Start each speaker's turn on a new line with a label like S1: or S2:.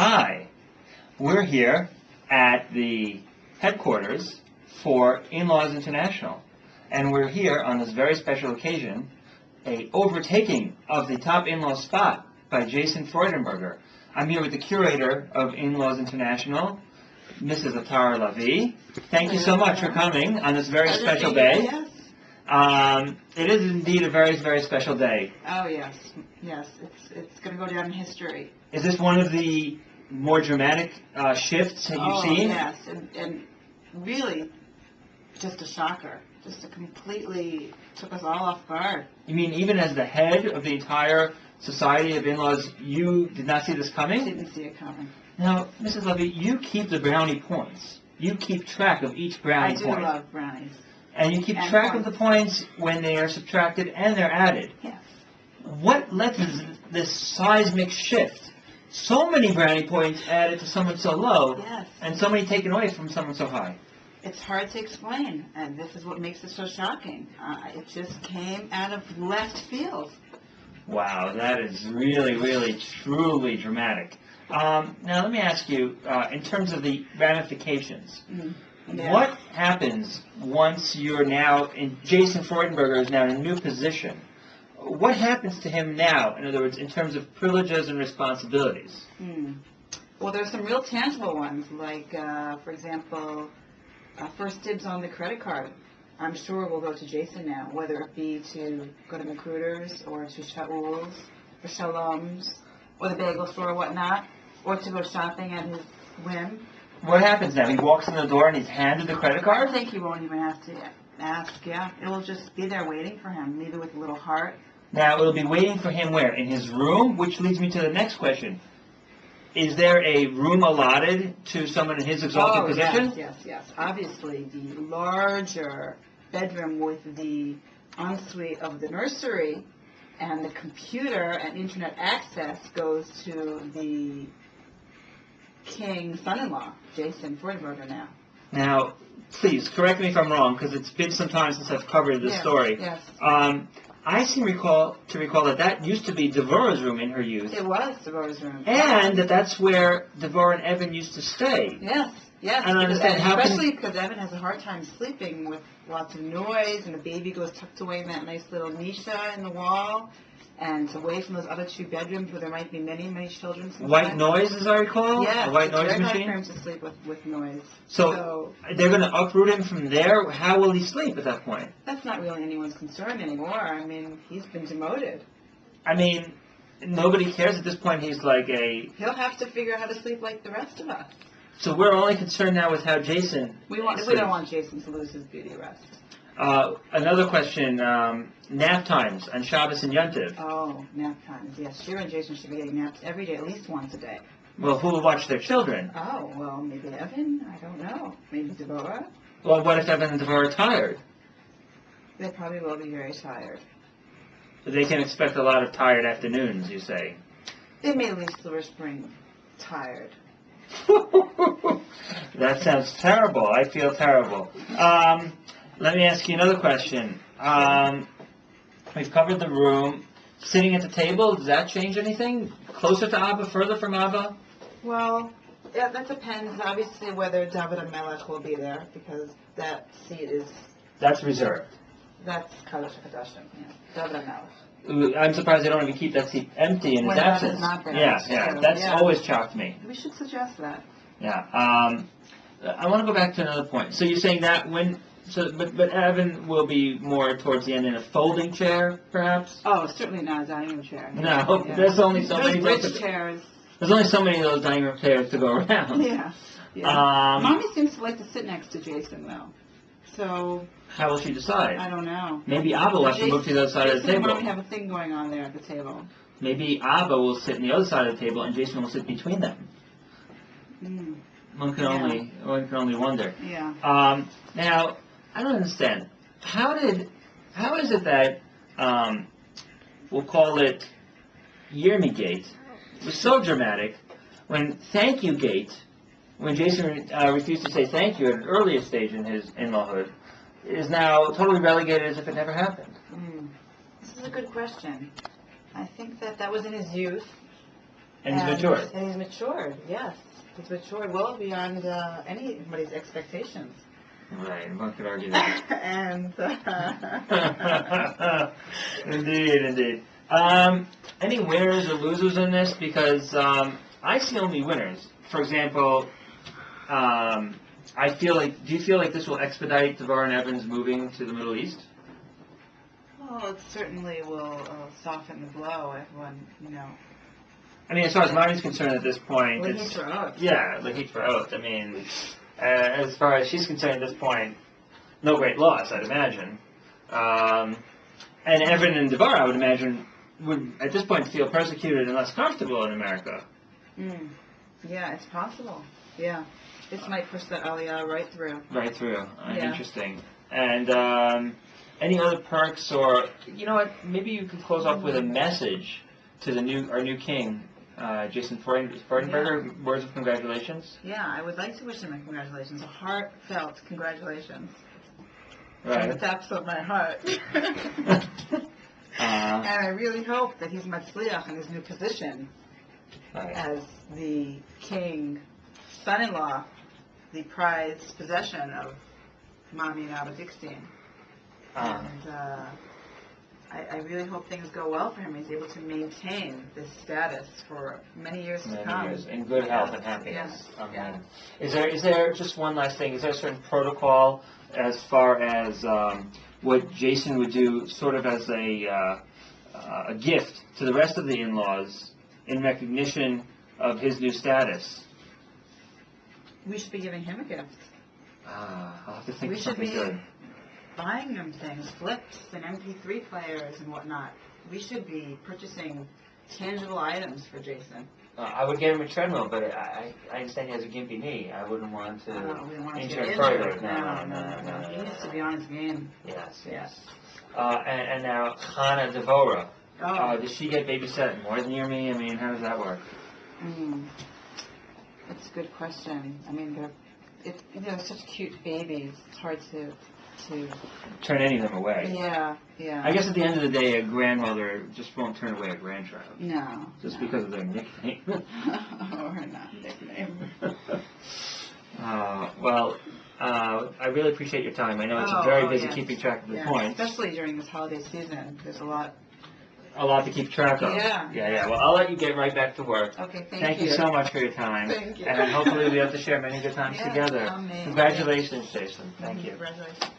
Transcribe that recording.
S1: Hi, we're here at the headquarters for In-Laws International, and we're here on this very special occasion, a overtaking of the top in-law spot by Jason Freudenberger. I'm here with the curator of In-Laws International, Mrs. Atara Lavi. Thank you so much for coming on this very special day. It is indeed a very, very special day.
S2: Oh yes, yes, it's going to go down in history.
S1: Is this one of the more dramatic shifts that you've seen?
S2: Yes, and really just a shocker. Just a completely took us all off guard.
S1: You mean even as the head of the entire Society of In-Laws, you did not see this coming?
S2: Didn't see it coming.
S1: Now, Mrs. Levy, you keep the brownie points. You keep track of each brownie point.
S2: I do love brownies.
S1: And you keep track of the points when they are subtracted and they're added.
S2: Yes.
S1: What led to this seismic shift? So many brownie points added to someone so low,
S2: yes,
S1: and so many taken away from someone so high.
S2: It's hard to explain, and this is what makes it so shocking. It just came out of left field.
S1: Wow, that is really, really, truly dramatic. Now, let me ask you, in terms of the ramifications, what happens once you're now Jason Freudenberger is now in a new position? What happens to him now, in other words, in terms of privileges and responsibilities?
S2: Well, there's some real tangible ones, like, for example, first dibs on the credit card. I'm sure will go to Jason now, whether it be to go to Macruder's or to Shaul's or Shalom's or the bagel store or whatnot, or to go shopping at his whim.
S1: What happens now? He walks in the door and he's handed the credit card?
S2: I think he won't even have to ask, yeah. It will just be there waiting for him, maybe with a little heart.
S1: Now, it'll be waiting for him where? In his room? Which leads me to the next question. Is there a room allotted to someone in his exalted position?
S2: Yes. Obviously, the larger bedroom with the ensuite of the nursery and the computer and internet access goes to the king's son-in-law, Jason Freudenberger now.
S1: Now, please, correct me if I'm wrong, because it's been some time since I've covered this story.
S2: Yes.
S1: I seem to recall that used to be Devorah's room in her youth.
S2: It was Devorah's room.
S1: And that's where Devorah and Evan used to stay.
S2: Yes.
S1: And I understand how
S2: especially because Evan has a hard time sleeping with lots of noise, and the baby goes tucked away in that nice little niche in the wall, and it's away from those other two bedrooms where there might be many, many children.
S1: White noise, as I recall?
S2: Yes,
S1: a white noise
S2: very
S1: machine?
S2: hard for him to sleep with noise.
S1: So they're going to uproot him from there? How will he sleep at that point?
S2: That's not really anyone's concern anymore. I mean, he's been demoted.
S1: I mean, nobody cares at this point. He's like
S2: He'll have to figure out how to sleep like the rest of us.
S1: So we're only concerned now with how Jason
S2: We don't want Jason to lose his beauty rest.
S1: Another question, nap times on Shabbos and Yontiv.
S2: Oh, nap times, yes. Shira and Jason should be getting naps every day, at least once a day.
S1: Well, who will watch their children?
S2: Oh, well, maybe Evan? I don't know. Maybe Devorah?
S1: Well, what if Evan and Devorah are tired?
S2: They probably will be very tired.
S1: They can expect a lot of tired afternoons, you say.
S2: They may leave Silver Spring tired.
S1: That sounds terrible. I feel terrible. Let me ask you another question. We've covered the room. Sitting at the table, does that change anything? Closer to Abba, further from Abba?
S2: Well, yeah, that depends, obviously, whether David and Melech will be there, because that seat is...
S1: That's reserved.
S2: That's Kadosh HaKadoshim, yeah. David and Melech.
S1: I'm surprised they don't even keep that seat empty in his absence.
S2: Not there.
S1: Yeah, that's always shocked me.
S2: We should suggest that.
S1: Yeah. I want to go back to another point. So you're saying that but Evan will be more towards the end in a folding chair, perhaps?
S2: Oh, certainly not a dining room chair.
S1: No, there's only so many
S2: bridge chairs.
S1: There's only so many of those dining room chairs to go around.
S2: Yeah. Mommy seems to like to sit next to Jason, though. So...
S1: How will she decide?
S2: I don't know.
S1: Maybe Abba will have to move to the other side of the table.
S2: Jason might have a thing going on there at the table.
S1: Maybe Abba will sit on the other side of the table and Jason will sit between them. One can only wonder.
S2: Yeah.
S1: Now, I don't understand. How is it that we'll call it Yirmigate was so dramatic when Thank You Gate, when Jason refused to say thank you at an earlier stage in his in-lawhood, is now totally relegated as if it never happened?
S2: This is a good question. I think that was in his youth.
S1: And he's matured.
S2: And he's matured, yes. He's matured well beyond anybody's expectations.
S1: Right, one could argue that.
S2: And
S1: Indeed. Any winners or losers in this? Because I see only winners. For example, do you feel like this will expedite Devorah and Evan's moving to the Middle East?
S2: well, it certainly will soften the blow. Everyone,
S1: I mean, as far as Marty's concerned at this point,
S2: Lahit for oath.
S1: Yeah, Lahit for oath. I mean, as far as she's concerned at this point, no great loss, I'd imagine. And Evan and Devorah, I would imagine, would at this point feel persecuted and less comfortable in America.
S2: Yeah, it's possible. Yeah. This might push the Aliyah right through.
S1: Right through.
S2: Yeah.
S1: Interesting. And any other perks, or, you know what, maybe you could close off with a message to our new king, Jason Freudenberger, words of congratulations?
S2: Yeah, I would like to wish him a congratulations, a heartfelt congratulations.
S1: Right.
S2: From the depths of my heart. And I really hope that he's matzliach in his new position as the king, son-in-law, the prized possession of Mommy and Abba Dickstein. And I really hope things go well for him. He's able to maintain this status for many years to come.
S1: Many years, in good health and happiness.
S2: Yeah.
S1: Is there just one last thing? Is there a certain protocol as far as what Jason would do, sort of as a gift to the rest of the in-laws in recognition of his new status?
S2: We should be giving him a gift.
S1: I'll have to think
S2: We
S1: of
S2: should
S1: something
S2: be
S1: good.
S2: buying him things, flips and MP3 players and whatnot. We should be purchasing tangible items for Jason.
S1: I would get him a treadmill, but I understand he has a gimpy knee. I wouldn't want to
S2: We don't want him to
S1: injure
S2: get
S1: him further.
S2: injured. No. He needs to be on his game.
S1: Yes. And now, Hannah Devorah.
S2: Oh.
S1: Does she get babysat more near me? I mean, how does that work?
S2: That's a good question. I mean, they're such cute babies. It's hard to
S1: Turn any of them away.
S2: Yeah.
S1: I guess at the end of the day, a grandmother just won't turn away a grandchild.
S2: No.
S1: Just because of their nickname.
S2: Or not nickname.
S1: I really appreciate your time. I know it's very busy keeping track of the points.
S2: Especially during this holiday season. There's a lot
S1: to keep track of.
S2: Yeah.
S1: Well, I'll let you get right back to work.
S2: Okay,
S1: Thank you so much for your time.
S2: Thank you.
S1: And hopefully we have to share many good times together.
S2: Amen.
S1: Congratulations, Jason. Thank you.
S2: Congratulations.